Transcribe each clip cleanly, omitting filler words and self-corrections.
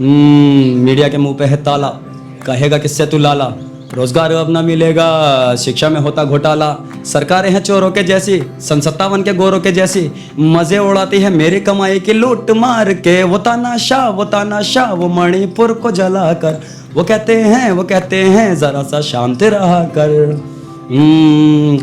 Media के मुंह पे है ताला, कहेगा किससे तू लाला, रोजगार अब ना मिलेगा, शिक्षा में होता घोटाला, सरकारें हैं चोरों के जैसी, सन 57 के गोरों के जैसी, मजे उड़ाती है मेरी कमाई की लूट मार के, वो तानाशाह वो मणिपुर को जलाकर, वो कहते हैं जरा सा शांत रहा कर।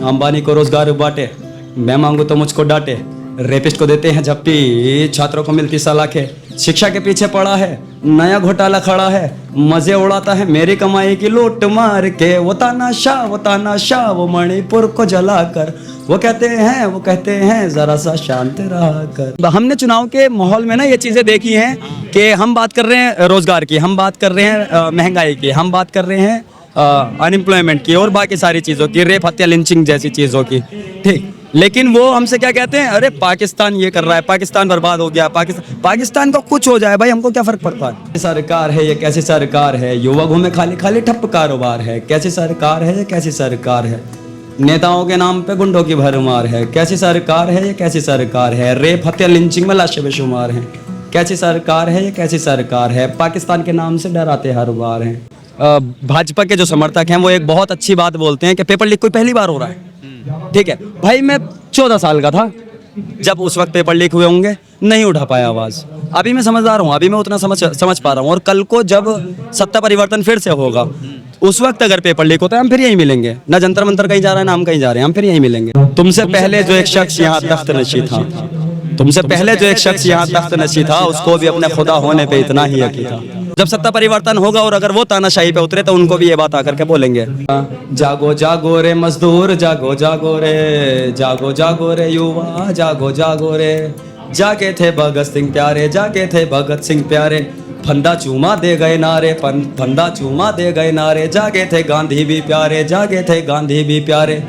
अंबानी को रोजगार बांटे, मैं मांगू तो मुझको डांटे, रेपिस्ट को देते हैं झप्पी, छात्रों को मिलती सलाखें, शिक्षा के पीछे पड़ा है नया घोटाला खड़ा है, मजे उड़ाता है मेरी कमाई की लूट मार के, वो तानाशाह वो मणिपुर को जलाकर, वो कहते हैं जरा सा शांत रहा कर। हमने चुनाव के माहौल में ना ये चीजें देखी हैं कि हम बात कर रहे हैं रोजगार की, हम बात कर रहे हैं महंगाई की, हम बात कर रहे हैं अनएम्प्लॉयमेंट की और बाकी सारी चीज़ों की, रेप हत्या लिंचिंग जैसी चीज़ों की, ठीक। लेकिन वो हमसे क्या कहते हैं, अरे पाकिस्तान ये कर रहा है, पाकिस्तान बर्बाद हो गया, पाकिस्तान को कुछ हो जाए भाई हमको क्या फ़र्क पड़ता है। सरकार है ये कैसी सरकार है, युवा घूमे खाली खाली ठप्प कारोबार है, कैसी सरकार है ये कैसी सरकार है, नेताओं के नाम पे गुंडों की भरमार है, कैसी सरकार है ये कैसी सरकार है, रेप हत्या लिंचिंग में लाशें बेशुमार हैं, कैसी सरकार है ये कैसी सरकार है, पाकिस्तान के नाम से डराते हर बार हैं। भाजपा के जो समर्थक हैं वो एक बहुत अच्छी बात बोलते हैं कि पेपर लीक कोई पहली बार हो रहा है, ठीक है भाई। मैं 14 साल का था जब उस वक्त पेपर लीक हुए होंगे, नहीं उठा पाया आवाज़। अभी मैं समझदार हूँ, अभी मैं उतना समझ पा रहा हूँ, और कल को जब सत्ता परिवर्तन फिर से होगा उस वक्त अगर पेपर लीक होता है हम फिर यहीं मिलेंगे, ना जंतर मंतर कहीं जा रहा है ना हम कहीं जा रहे हैं, हम फिर यहीं मिलेंगे। तुमसे पहले जो एक शख्स यहाँ तख्त नशी था, तुमसे पहले जो एक शख्स यहाँ तख्त नशी था, उसको भी अपने खुदा होने पे इतना ही यकीन था। जब सत्ता परिवर्तन होगा और अगर वो तानाशाही पे उतरे तो उनको भी ये बात आकर के बोलेंगे, जागो जागो रे मजदूर, जागो जागो रे युवा, जागो जागो रे, जागे थे भगत सिंह प्यारे, जागे थे भगत सिंह प्यारे, फंदा चूमा दे गए नारे, फंदा चूमा दे गए नारे, जागे थे गांधी भी प्यारे, जागे थे गांधी भी प्यारे,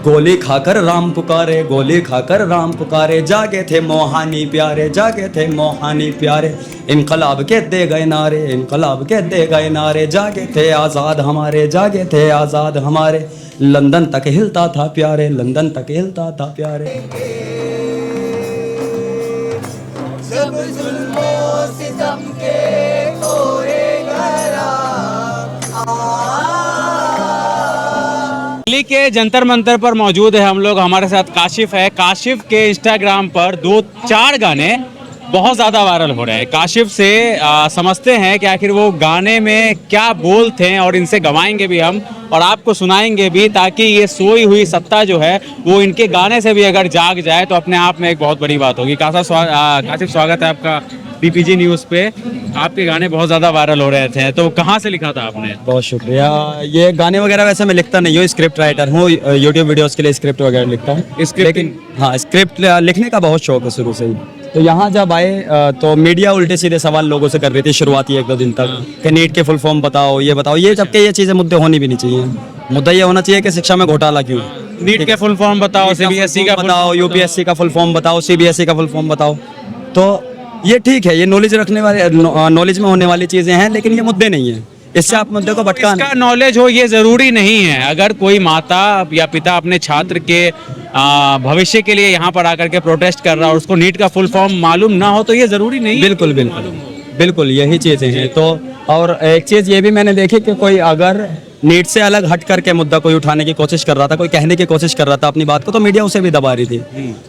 गोली खाकर राम पुकारे, गोली खाकर राम पुकारे, जागे थे मोहानी प्यारे, जागे थे मोहानी प्यारे, इनकलाब के दे गए नारे, इनकलाब के दे गए नारे, जागे थे आज़ाद हमारे, जागे थे आज़ाद हमारे, लंदन तक हिलता था प्यारे, लंदन तक हिलता था प्यारे। सब जुल्मों सितम के खोएगा दिल्ली के जंतर मंतर पर मौजूद है हम लोग, हमारे साथ काशिफ है। काशिफ के इंस्टाग्राम पर 2-4 गाने बहुत ज़्यादा वायरल हो रहे हैं। काशिफ से समझते हैं कि आखिर वो गाने में क्या बोल थे, और इनसे गवाएंगे भी हम और आपको सुनाएंगे भी, ताकि ये सोई हुई सत्ता जो है वो इनके गाने से भी अगर जाग जाए तो अपने आप में एक बहुत बड़ी बात होगी। काशिफ स्वागत है आपका पीपीजी न्यूज़ पे। आपके गाने बहुत ज़्यादा वायरल हो रहे थे, तो कहाँ से लिखा था आपने? बहुत शुक्रिया। ये गाने वगैरह वैसे मैं लिखता नहीं हूँ, स्क्रिप्ट राइटर हूँ, यूट्यूब वीडियोस के लिए स्क्रिप्ट वगैरह लिखता हूँ, लेकिन हाँ स्क्रिप्ट लिखने का बहुत शौक है शुरू से ही। तो यहाँ जब आए तो मीडिया उल्टे सीधे सवाल लोगों से कर रही थी शुरुआती 1-2 दिन तक कि नीट के फुल फॉर्म बताओ, ये बताओ, ये जबकि ये चीज़ें मुद्दे होनी भी नहीं चाहिए। मुद्दा ये होना चाहिए कि शिक्षा में घोटाला क्यों, नीट के फुल फॉर्म बताओ, सीबीएसई का बताओ, यूपीएससी का फुल फॉर्म बताओ, सीबीएसई का फुल फॉर्म बताओ। तो ये ठीक है, ये नॉलेज रखने वाले, नॉलेज में होने वाली चीज़ें हैं, लेकिन ये मुद्दे नहीं हैं। इससे आप मुद्दे को भटका, इसका नॉलेज हो ये ज़रूरी नहीं है। अगर कोई माता या पिता अपने छात्र के भविष्य के लिए यहाँ पर आकर के प्रोटेस्ट कर रहा है और उसको नीट का फुल फॉर्म मालूम ना हो तो ये ज़रूरी नहीं। बिल्कुल बिल्कुल बिल्कुल यही चीज़ें हैं। तो और एक चीज़ ये भी मैंने देखी कि कोई अगर नीट से अलग हट करके मुद्दा कोई उठाने की कोशिश कर रहा था, कोई कहने की कोशिश कर रहा था अपनी बात को, तो मीडिया उसे भी दबा रही थी।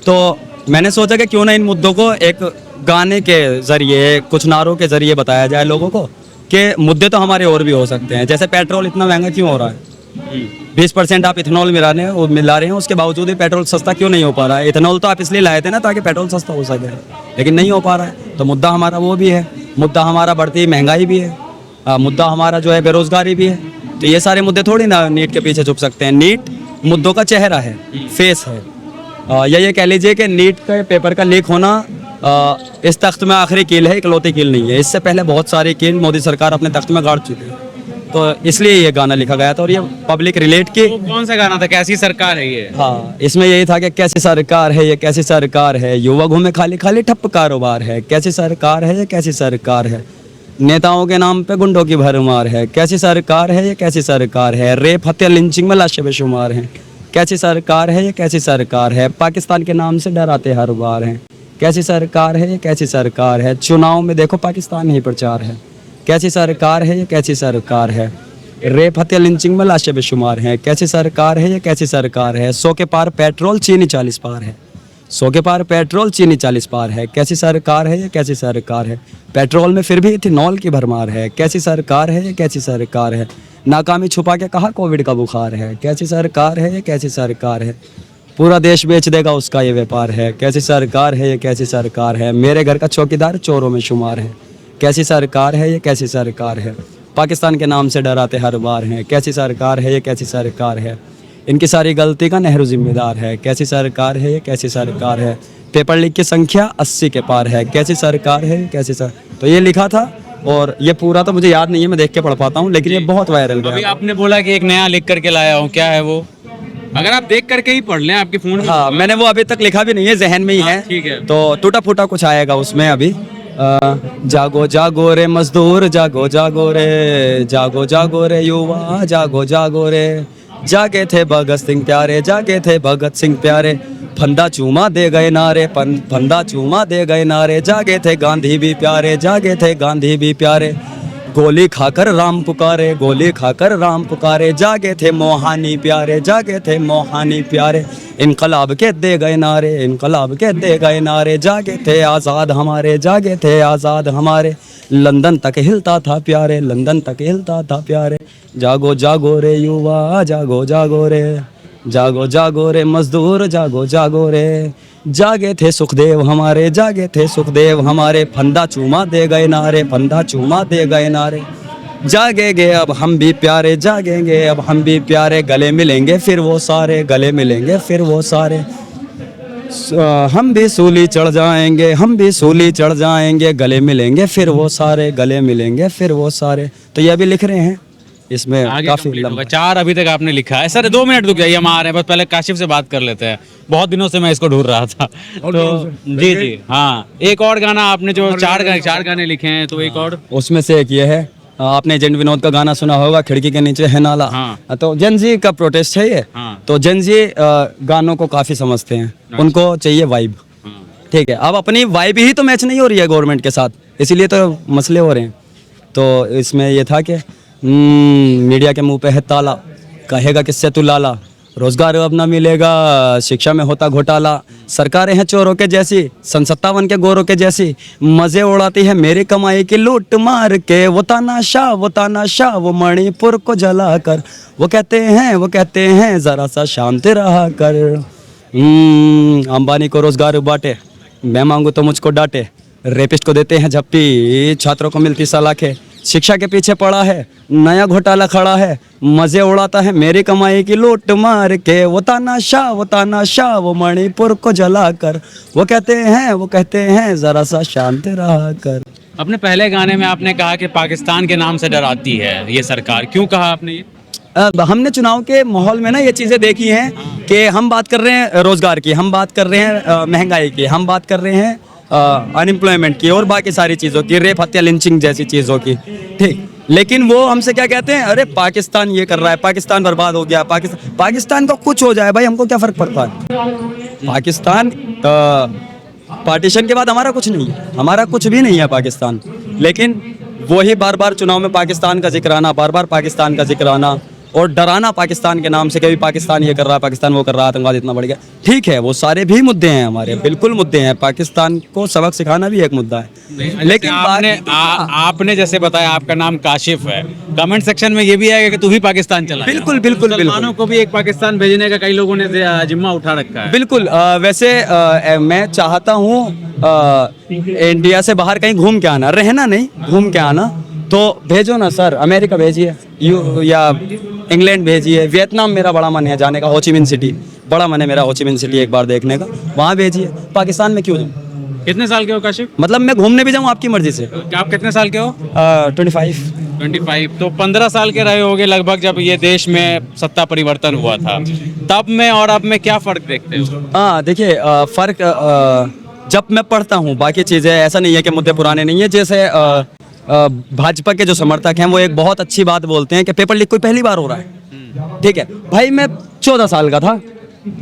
तो मैंने सोचा कि क्यों ना इन मुद्दों को एक गाने के जरिए, कुछ नारों के जरिए बताया जाए लोगों को कि मुद्दे तो हमारे और भी हो सकते हैं। जैसे पेट्रोल इतना महंगा क्यों हो रहा है, 20% आप इथेनॉल मिला रहे हैं, उसके बावजूद भी पेट्रोल सस्ता क्यों नहीं हो पा रहा है। इथेनॉल तो आप इसलिए लाए थे ना ताकि पेट्रोल सस्ता हो सके, लेकिन नहीं हो पा रहा है। तो मुद्दा हमारा वो भी है, मुद्दा हमारा बढ़ती महंगाई भी है, मुद्दा हमारा जो है बेरोजगारी भी है। तो ये सारे मुद्दे थोड़ी ना नीट के पीछे छुप सकते हैं। नीट मुद्दों का चेहरा है, फेस है। या ये कह लीजिए कि नीट के पेपर का लीक होना इस तख्त में आखिरी कील है, इकलौती कील नहीं है। इससे पहले बहुत सारी कील मोदी सरकार अपने तख्त में गाड़ चुकी है। तो इसलिए ये गाना लिखा गया था और ये पब्लिक रिलेट की। तो कौन सा गाना था, कैसी सरकार है ये? हाँ, इसमें यही था कि कैसी सरकार है ये कैसी सरकार है, युवा घूमे खाली खाली ठप्प कारोबार है, कैसी सरकार है ये कैसी सरकार है, नेताओं के नाम पे गुंडों की भरमार है, कैसी सरकार है ये कैसी सरकार है, रेप हत्या लिंचिंग में लाशें बेशुमार हैं, कैसी सरकार है ये, कैसी सरकार है, पाकिस्तान के नाम से डराते हर बार हैं। कैसी सरकार है ये, कैसी सरकार है, चुनाव में देखो पाकिस्तान ही प्रचार है। कैसी सरकार है ये, कैसी सरकार है, रेप हत्या लिंचिंग में लाशें बेशुमार हैं। कैसी सरकार है ये, कैसी सरकार है, 100 के पार पेट्रोल चीनी 40 पार है। 100 के पार पेट्रोल चीनी 40 पार है। कैसी सरकार है ये, कैसी सरकार है, पेट्रोल में फिर भी इथेनॉल की भरमार है। कैसी सरकार है ये, कैसी सरकार है, नाकामी छुपा के कहा कोविड का बुखार है। कैसी सरकार है ये, कैसी सरकार है, पूरा देश बेच देगा उसका ये व्यापार है। कैसी सरकार है ये, कैसी सरकार है, मेरे घर का चौकीदार चोरों में शुमार है। कैसी सरकार है ये, कैसी सरकार है, पाकिस्तान के नाम से डराते हर बार हैं। कैसी सरकार है ये, कैसी सरकार है, इनकी सारी गलती का नेहरू जिम्मेदार है। कैसी सरकार है ये, कैसी सरकार है, पेपर लीक की संख्या 80 के पार है। कैसी सरकार है ये, कैसी सर, तो ये लिखा था और ये पूरा तो मुझे याद नहीं है, मैं देख के पढ़ पाता हूँ, लेकिन ये बहुत वायरल अभी गया। आपने बोला कि एक नया लिख करके लाया हूँ, क्या है वो? अगर आप देख करके ही पढ़ लें, आपके फोन में। हाँ, मैंने वो अभी तक लिखा भी नहीं है, जहन में ही है। ठीक है। तो टूटा फूटा कुछ आएगा उसमें अभी। जागो जागो रे मजदूर, जागो जागो रे, जागो जागो रे युवा, जागो जागो रे, जागे थे भगत सिंह प्यारे, जागे थे भगत सिंह प्यारे, फंदा चूमा दे गए नारे, फंदा चूमा दे गए नारे, जागे थे गांधी भी प्यारे, जागे थे गांधी भी प्यारे, गोली खाकर राम पुकारे, गोली खाकर राम पुकारे, जागे थे मोहानी प्यारे, जागे थे मोहानी प्यारे, इनकलाब के दे गए नारे, इनकलाब के दे गए नारे, जागे थे आज़ाद हमारे, जागे थे आज़ाद हमारे, लंदन तक हिलता था प्यारे, लंदन तक हिलता था प्यारे, जागो जागो रे युवा, जागो जागो रे, जागो जागो रे मजदूर, जागो जागो रे, जागे थे सुखदेव हमारे, जागे थे सुखदेव हमारे, फंदा चूमा दे गए नारे, फंदा चूमा दे गए नारे, जागेंगे अब हम भी प्यारे, जागेंगे अब हम भी प्यारे, गले मिलेंगे फिर वो सारे, गले मिलेंगे फिर वो सारे, हम भी सूली चढ़ जाएंगे, हम भी सूली चढ़ जाएंगे, गले मिलेंगे फिर वो सारे, गले मिलेंगे फिर वो सारे। तो ये अभी लिख रहे हैं, इसमें आगे काफी complete लंबा। होगा। 4 अभी तक आपने लिखा है। सर 2 मिनट रुक जाइए, हम आ रहे हैं, बस पहले काशिफ से बात कर लेते हैं। बहुत दिनों से मैं इसको ढूंढ रहा था। तो जी जी हाँ, एक और गाना आपने जो 4 गाने लिखे हैं, तो एक और उसमें से एक ये है, आपने एजेंट विनोद का गाना सुना होगा, खिड़की के नीचे है नाला। हाँ। तो जनजी का प्रोटेस्ट है ये। हाँ। तो जनजी गानों को काफी समझते हैं, उनको चाहिए वाइब। ठीक है, अब अपनी वाइब ही तो मैच नहीं हो रही है गवर्नमेंट के साथ, इसीलिए तो मसले हो रहे हैं। तो इसमें ये था कि मीडिया के मुंह पे है ताला, कहेगा किससे तू लाला, रोजगार अब ना मिलेगा, शिक्षा में होता घोटाला, सरकारें हैं चोरों के जैसी, सन 57 के गोरों के जैसी, मजे उड़ाती है मेरी कमाई की लूट मार के, वो तानाशाह, वो तानाशाह, वो मणिपुर को जला कर, वो कहते हैं जरा सा शांत रहा कर। अंबानी को रोजगार बांटे, मैं मांगू तो मुझको डांटे, रेपिस्ट को देते हैं झप्पी, छात्रों को मिलती सलाखें, शिक्षा के पीछे पड़ा है, नया घोटाला खड़ा है, मजे उड़ाता है मेरी कमाई की लूट मार के, वो तानाशाह, वो तानाशाह, वो मणिपुर को जला कर, वो कहते हैं जरा सा शांत रहा कर। अपने पहले गाने में आपने कहा कि पाकिस्तान के नाम से डराती है ये सरकार, क्यों कहा आपने ये? हमने चुनाव के माहौल में ना ये चीज़ें देखी हैं कि हम बात कर रहे हैं रोजगार की, हम बात कर रहे हैं महंगाई की, हम बात कर रहे हैं अनएम्प्लॉयमेंट की और बाकी सारी चीज़ों की, रेप हत्या लिंचिंग जैसी चीज़ों की। ठीक, लेकिन वो हमसे क्या कहते हैं, अरे पाकिस्तान ये कर रहा है, पाकिस्तान बर्बाद हो गया, पाकिस्तान का कुछ हो जाए भाई, हमको क्या फ़र्क पड़ता है। पाकिस्तान पार्टीशन के बाद हमारा कुछ नहीं है, हमारा कुछ भी नहीं है पाकिस्तान, लेकिन वही बार बार चुनाव में पाकिस्तान का जिक्र आना, बार बार पाकिस्तान का जिक्र आना और डराना पाकिस्तान के नाम से, कभी पाकिस्तान ये कर रहा है, पाकिस्तान वो कर रहा है, आतंकवाद इतना बढ़ गया। ठीक है, वो सारे भी मुद्दे हैं हमारे, बिल्कुल मुद्दे हैं, पाकिस्तान को सबक सिखाना भी एक मुद्दा है। लेकिन आपने जैसे बताया आपका नाम काशिफ है, कमेंट सेक्शन में ये भी आएगा कि तू ही पाकिस्तान चला। बिल्कुल बिल्कुल बिल्कुल, मुसलमानों को भी एक पाकिस्तान भेजने का कई लोगों ने जिम्मा उठा रखा है। बिल्कुल। वैसे मैं चाहता हूँ इंडिया से बाहर कहीं घूम के आना, रहना नहीं, घूम के आना, तो भेजो ना सर, अमेरिका भेजिए, या इंग्लैंड भेजिए, वियतनाम मेरा बड़ा मन है जाने का, होचिमिन सिटी बड़ा मन है मेरा, होचिमिन सिटी एक बार देखने का, वहाँ भेजिए। पाकिस्तान में क्यों जाऊँ? कितने साल के हो काशिफ? मतलब मैं घूमने भी जाऊँ आपकी मर्जी से। आप कितने साल के हो? 25। तो 15 साल के रहे होगे लगभग जब ये देश में सत्ता परिवर्तन हुआ था, तब में और अब में क्या फ़र्क देखते हो? हाँ देखिए, फ़र्क जब मैं पढ़ता हूँ, बाकी चीज़ें ऐसा नहीं है कि मुद्दे पुराने नहीं है। जैसे भाजपा के जो समर्थक हैं वो एक बहुत अच्छी बात बोलते हैं कि पेपर लीक कोई पहली बार हो रहा है। ठीक है भाई, मैं 14 साल का था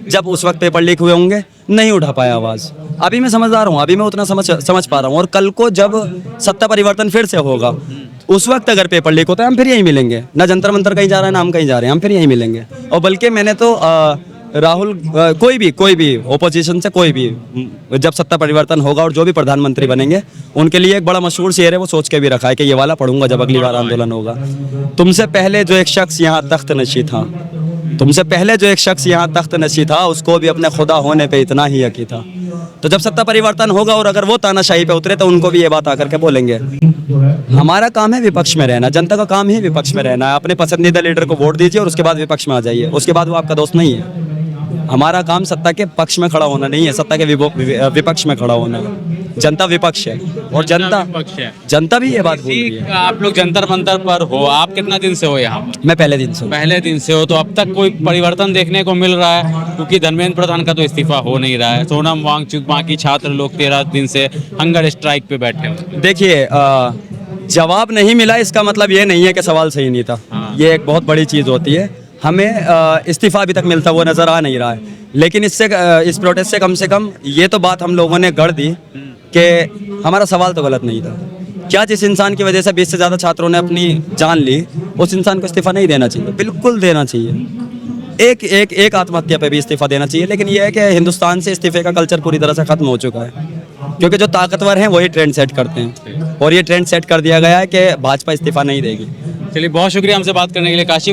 जब उस वक्त पेपर लीक हुए होंगे, नहीं उठा पाया आवाज़। अभी मैं समझदार हूँ, अभी मैं उतना समझ पा रहा हूँ। और कल को जब सत्ता परिवर्तन फिर से होगा, उस वक्त अगर पेपर लीक होता है, हम फिर यहीं मिलेंगे। ना जंतर मंतर कहीं जा रहा है, ना हम कहीं जा रहे हैं, हम फिर यहीं मिलेंगे। और बल्कि मैंने तो राहुल कोई भी ओपोजिशन से कोई भी जब सत्ता परिवर्तन होगा और जो भी प्रधानमंत्री बनेंगे, उनके लिए एक बड़ा मशहूर शेर है, वो सोच के भी रखा है कि ये वाला पढ़ूंगा जब अगली बार आंदोलन होगा। तुमसे पहले जो एक शख्स यहाँ तख्त नशी था, तुमसे पहले जो एक शख्स यहाँ तख्त नशी था, उसको भी अपने खुदा होने पे इतना ही यकीन था। तो जब सत्ता परिवर्तन होगा और अगर वो तानाशाही पे उतरे, तो उनको भी ये बात आकर के बोलेंगे। हमारा काम है विपक्ष में रहना, जनता का काम ही विपक्ष में रहना है। अपने पसंदीदा लीडर को वोट दीजिए और उसके बाद विपक्ष में आ जाइए, उसके बाद वो आपका दोस्त नहीं है। हमारा काम सत्ता के पक्ष में खड़ा होना नहीं है, सत्ता के विपक्ष में खड़ा होना है। जनता विपक्ष है और जनता भी ये बात बोल रही है। आप लोग जंतर मंतर पर हो, आप कितना दिन से हो यहाँ पर? मैं पहले दिन से हूँ। पहले दिन से हो, तो अब तक कोई परिवर्तन देखने को मिल रहा है? क्योंकि धर्मेंद्र प्रधान का तो इस्तीफा हो नहीं रहा है। सोनम वांगचुक, बाकी छात्र लोग 13 दिन से हंगर स्ट्राइक पे बैठे हैं। देखिए, जवाब नहीं मिला इसका मतलब ये नहीं है कि सवाल सही नहीं था। ये एक बहुत बड़ी चीज़ होती है। हमें इस्तीफा अभी तक मिलता हुआ नज़र आ नहीं रहा है, लेकिन इस प्रोटेस्ट से कम ये तो बात हम लोगों ने गढ़ दी कि हमारा सवाल तो गलत नहीं था। क्या जिस इंसान की वजह से 20 से ज़्यादा छात्रों ने अपनी जान ली, उस इंसान को इस्तीफा नहीं देना चाहिए? बिल्कुल देना चाहिए। एक आत्महत्या पे भी इस्तीफा देना चाहिए। लेकिन यह है कि हिंदुस्तान से इस्तीफे का कल्चर पूरी तरह से ख़त्म हो चुका है, क्योंकि जो ताकतवर हैं वही ट्रेंड सेट करते हैं, और ये ट्रेंड सेट कर दिया गया है कि भाजपा इस्तीफा नहीं देगी। चलिए, बहुत शुक्रिया हमसे बात करने के लिए काशिफ।